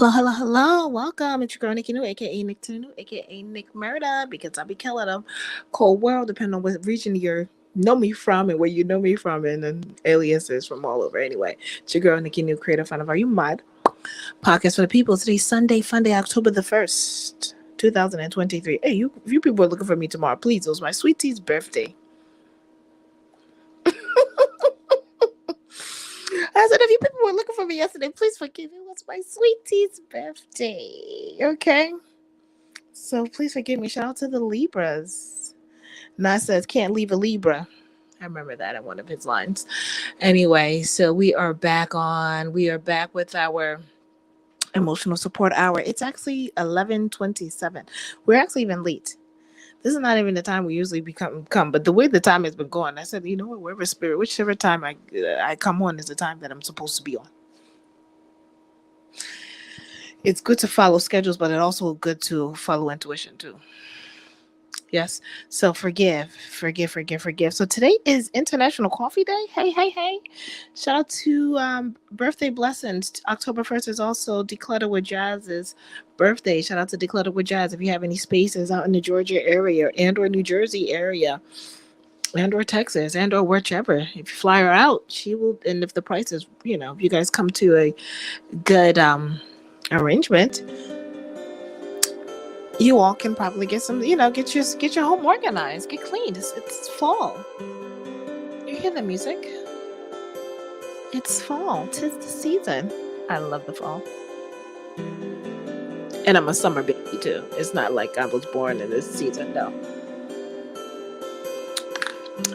Hello, hello, hello. Welcome. It's your girl, Nikki New, aka Nick Tunu, aka Nick Murda, because I be killing them. Cold world, depending on what region you know me from and where you know me from, and then aliases from all over. Anyway, it's your girl, Nikki New, creator, founder of Are You Mad? Podcast for the people. Today's Sunday, Funday, October the 1st, 2023. Hey, if you people are looking for me tomorrow, please, it was my sweetie's birthday. I said, if you people were looking for me yesterday, please forgive me. It was my sweetie's birthday. Okay? So please forgive me. Shout out to the Libras. Nas says, can't leave a Libra. I remember that in one of his lines. Anyway, so we are back with our emotional support hour. It's actually 11:27. We're actually even late. This is not even the time we usually come, but the way the time has been going, I said, you know what, whichever time I come on is the time that I'm supposed to be on. It's good to follow schedules, but it's also good to follow intuition too. Yes. So forgive. So today is International Coffee Day. Hey. Shout out to birthday blessings. October 1st is also Declutter with Jazz's birthday. Shout out to Declutter with Jazz. If you have any spaces out in the Georgia area and or New Jersey area and or Texas and or whichever, if you fly her out, she will. And if the price is, if you guys come to a good arrangement, you all can probably get some, get your home organized, get clean. It's fall. You hear the music? It's fall. 'Tis the season. I love the fall. And I'm a summer baby too. It's not like I was born in this season. No.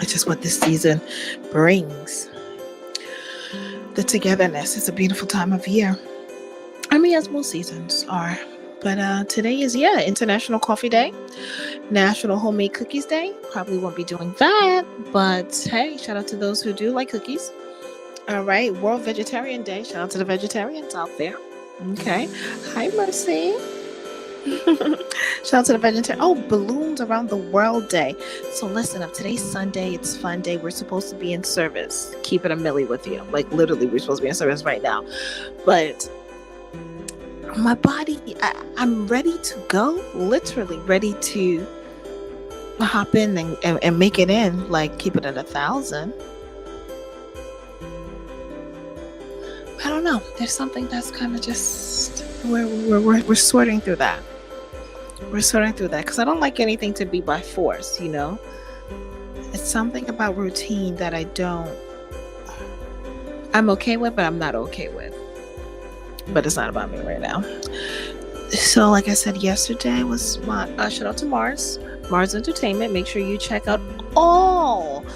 It's just what this season brings. The togetherness. It's a beautiful time of year. I mean, as most seasons are. But today is, International Coffee Day, National Homemade Cookies Day. Probably won't be doing that, but hey, shout out to those who do like cookies. All right, World Vegetarian Day. Shout out to the vegetarians out there. Okay. Hi, Mercy. Shout out to the vegetarian. Oh, Balloons Around the World Day. So listen up. Today's Sunday. It's fun day. We're supposed to be in service. Keep it a milli with you. Like literally, we're supposed to be in service right now. But my body, I'm ready to go, literally ready to hop in and make it in, like keep it at 1,000. I don't know. There's something that's kind of just, we're sorting through that. We're sorting through that because I don't like anything to be by force, It's something about routine that I'm okay with, but I'm not okay with. But it's not about me right now. So like I said yesterday was my shout out to Mars Entertainment. Make sure you check out all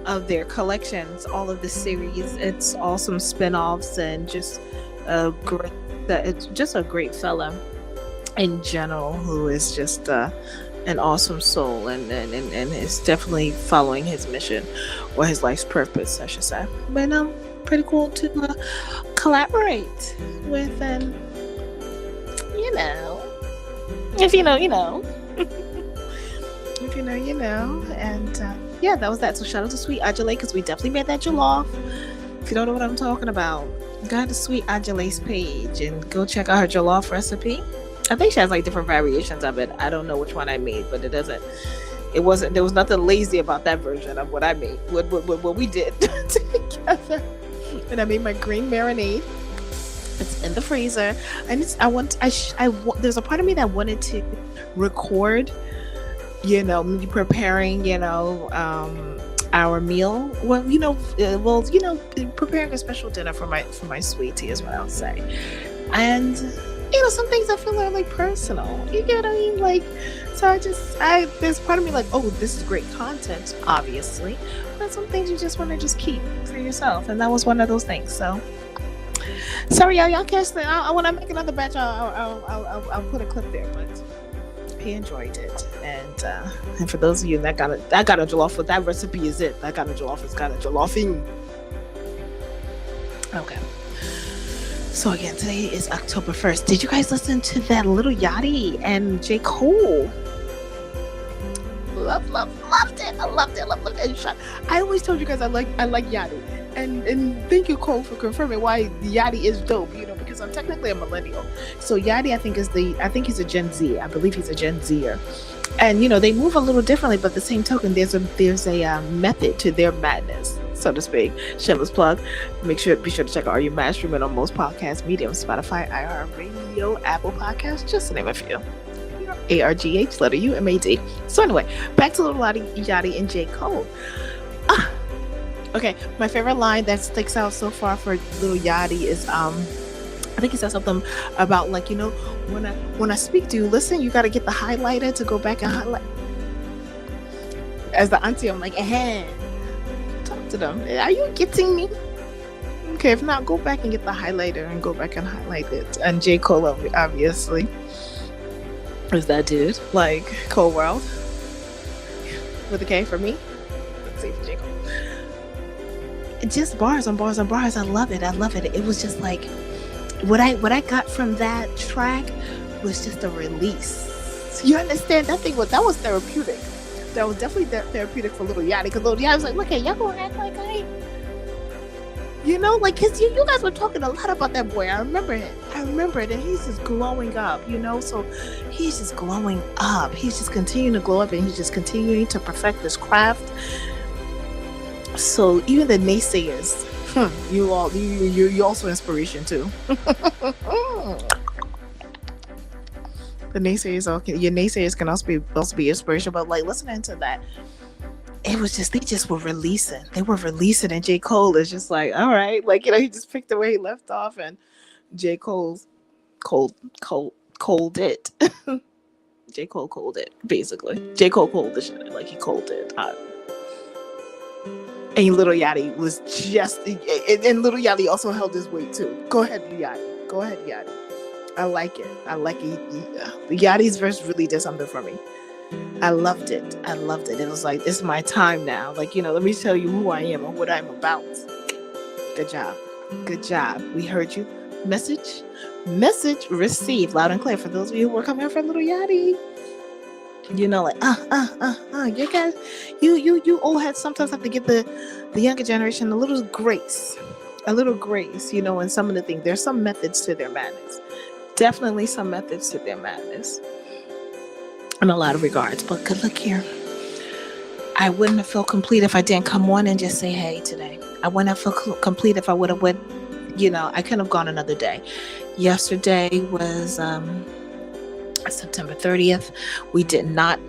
of their collections, all of the series. It's awesome spin-offs and just it's just a great fella in general who is just an awesome soul and is definitely following his mission or his life's purpose, I should say. But pretty cool to collaborate with, and if you know, if you know, and that was that. So shout out to Sweet Ajale because we definitely made that jollof. If you don't know what I'm talking about, go to Sweet Ajale's page and go check out her jollof recipe. I think she has like different variations of it. I don't know which one I made, but there was nothing lazy about that version of what I made, what we did together. And I made my green marinade. It's in the freezer, and there's a part of me that wanted to record, me preparing, our meal. Preparing a special dinner for my sweetie is what I'll say. And some things I feel are like personal. You get what I mean? Like, so there's part of me like, oh, this is great content, obviously. But some things you just want to just keep for yourself. And that was one of those things. So, sorry, y'all catch that. When I make another batch, I'll put a clip there. But he enjoyed it. And for those of you that got a jollof, that recipe is it. That got a jollof. It's got a jollof. Okay. So again, today is October 1st. Did you guys listen to that Little Yachty and J. Cole? Loved it. I loved it. I always told you guys I like Yachty. And thank you, Cole, for confirming why Yachty is dope, because I'm technically a millennial. So Yachty, I think he's a Gen Z. I believe he's a Gen Zer. And they move a little differently, but the same token, there's a method to their madness, so to speak. Shameless plug. Be sure to check out Are You Mad streaming on most podcast mediums: Spotify, iHeartRadio, Apple Podcasts, just to name a few. ARGH, letter U, MAD. So anyway, back to Little Yachty and J. Cole. Okay, my favorite line that sticks out so far for Little Yachty is I think he said something about when I speak to you, listen, you got to get the highlighter to go back and highlight. As the auntie, I'm like, talk to them. Are you getting me? Okay, if not, go back and get the highlighter and go back and highlight it. And J. Cole, obviously, is that dude. Like, Cole World. With a K for me. Let's see for J. Cole. Just bars on bars on bars. I love it. It was just like, what I got from that track was just a release. You understand? That was therapeutic. That was definitely therapeutic for Little Yachty, because Little Yachty was like, look, y'all gonna act like I ain't. Because you guys were talking a lot about that boy. I remember it, and he's just glowing up, so he's just glowing up. He's just continuing to glow up, and he's just continuing to perfect his craft. So even the naysayers, you're also inspiration too. The naysayers, your naysayers can also be inspiration. But like listening to that, it was just, they just were releasing. They were releasing, and J. Cole is just like, all right, like he just picked the way he left off, and J. Cole's cold it. J. Cole cold it, basically. J. Cole cold the shit, like he cold it. And Little Yachty was just, and Little Yachty also held his weight too. Go ahead, Yachty. I like it. Yachty's verse really did something for me. I loved it. It was like, it's my time now. Like, let me tell you who I am and what I'm about. Good job. We heard you. Message received loud and clear. For those of you who were coming for Little Yachty. You guys, you old heads sometimes have to give the younger generation a little grace, in some of the things. There's some methods to their madness. Definitely some methods to their madness in a lot of regards. But good look here. I wouldn't have felt complete if I didn't come on and just say hey today. I wouldn't have felt complete if I would have went, I couldn't have gone another day. Yesterday was September 30th. We did not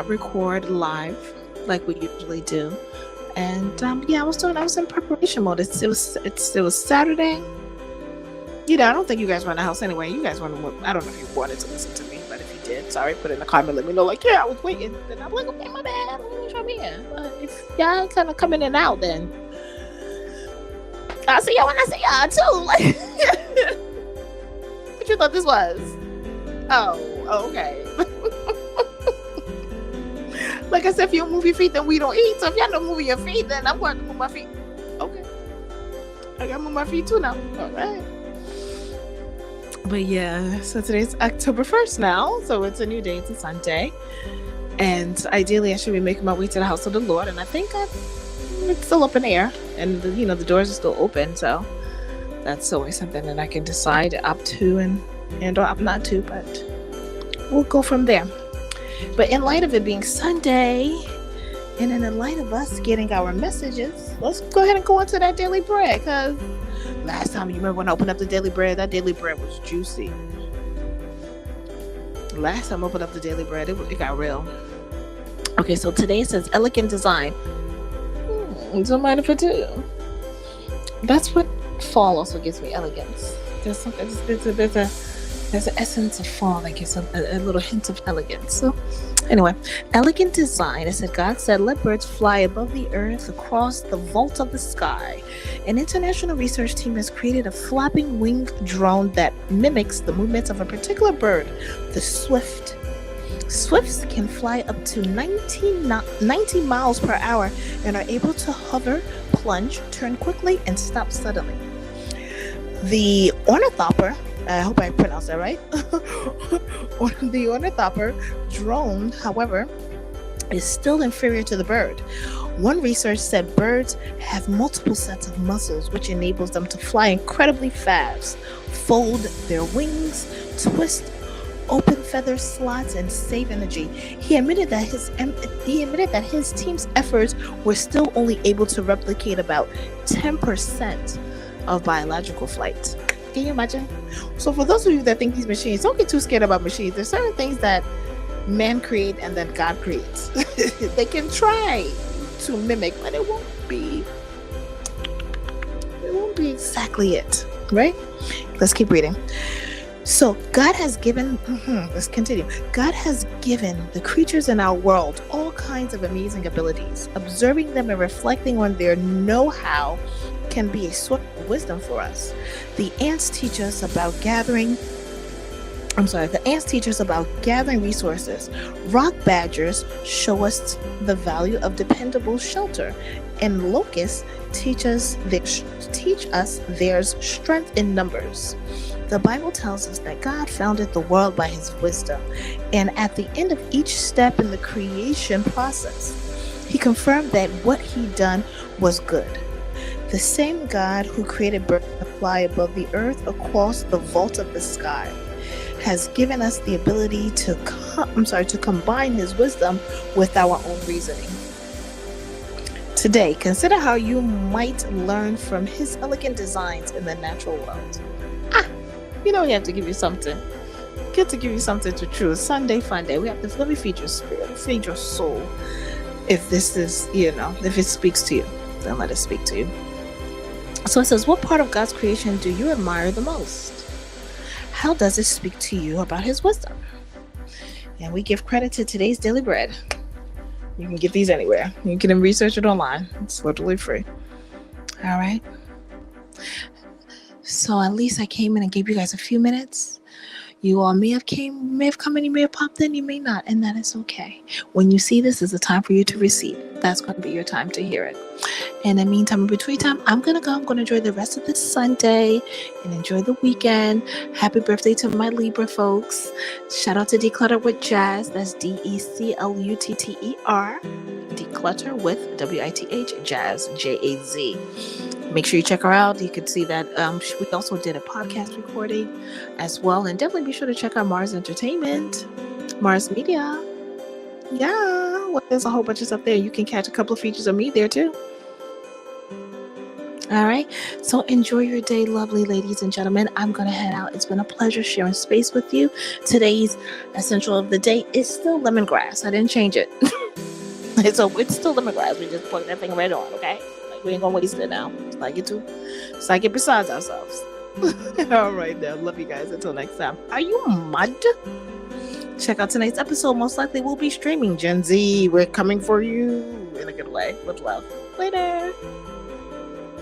record live like we usually do. And I was in preparation mode. It was Saturday. I don't think you guys were in the house anyway. You guys I don't know if you wanted to listen to me, but if you did, sorry, put in a comment, let me know, like, I was waiting. Then I'm like, okay, my bad, let me try me in. But if y'all kind of come in and out, then I'll see y'all when I see y'all too. Like, what you thought this was? Oh, okay. Like I said, if you don't move your feet, then we don't eat. So if y'all don't move your feet, then I'm going to move my feet. Okay. I got to move my feet too now. All right. But yeah, so today's October 1st now. So it's a new day. It's a Sunday. And ideally, I should be making my way to the house of the Lord. And I think it's still up in the air. And, the doors are still open. So that's always something that I can decide up to and or up not to. But we'll go from there. But in light of it being Sunday, and in the light of us getting our messages, let's go ahead and go into that daily bread. Because last time, you remember when I opened up the daily bread, that daily bread was juicy. Last time I opened up the daily bread, it got real. Okay, so today it says elegant design. Don't mind if I do. That's what fall also gives me, elegance. There's something. There's an essence of fall that gives a little hint of elegance. So anyway, elegant design. It said, God said, let birds fly above the earth across the vault of the sky. An international research team has created a flapping winged drone that mimics the movements of a particular bird, the swift. Swifts can fly up to 90 miles per hour and are able to hover, plunge, turn quickly, and stop suddenly. The ornithopter, I hope I pronounced that right. The ornithopter drone, however, is still inferior to the bird. One research said birds have multiple sets of muscles, which enables them to fly incredibly fast, fold their wings, twist open feather slots, and save energy. He admitted that his team's efforts were still only able to replicate about 10% of biological flight. Can you imagine? So for those of you that think these machines, don't get too scared about machines. There's certain things that man create and then God creates. They can try to mimic, but it won't be exactly it, right? Let's keep reading. So God has given, let's continue. God has given the creatures in our world all kinds of amazing abilities. Observing them and reflecting on their know-how can be a source of wisdom for us. The ants teach us about gathering resources. Rock badgers show us the value of dependable shelter, and locusts teach us there's strength in numbers. The Bible tells us that God founded the world by his wisdom, and at the end of each step in the creation process, he confirmed that what he'd done was good. The same God who created birds to fly above the earth across the vault of the sky has given us the ability to combine his wisdom with our own reasoning. Today, consider how you might learn from his elegant designs in the natural world. We have to give you something. Get to give you something to choose. Sunday, Funday. We have to let me feed your spirit, feed your soul. If this is, if it speaks to you, then let it speak to you. So it says, what part of God's creation do you admire the most? How does it speak to you about his wisdom? And we give credit to today's Daily Bread. You can get these anywhere. You can research it online. It's literally free. All right. So at least I came in and gave you guys a few minutes. You all may have come in, you may have popped in, you may not, and that is okay. When you see this is a time for you to receive. That's going to be your time to hear it. In the meantime, in between time, I'm going to go. I'm going to enjoy the rest of this Sunday and enjoy the weekend. Happy birthday to my Libra folks. Shout out to Declutter with Jazz. That's DECLUTTER. Declutter with WITH, Jazz, JAZ. Make sure you check her out. You can see that we also did a podcast recording as well. And definitely be sure to check out Mars Entertainment, Mars Media. Yeah, well, there's a whole bunch of stuff there. You can catch a couple of features of me there too. All right. So enjoy your day, lovely ladies and gentlemen. I'm going to head out. It's been a pleasure sharing space with you. Today's essential of the day is still lemongrass. I didn't change it. So it's still lemongrass. We just plug that thing right on, okay? We ain't gonna waste it now. It's like it besides ourselves. All right, now. Love you guys. Until next time. Are you mud? Check out tonight's episode. Most likely we'll be streaming. Gen Z, we're coming for you in a good way. With love. Later.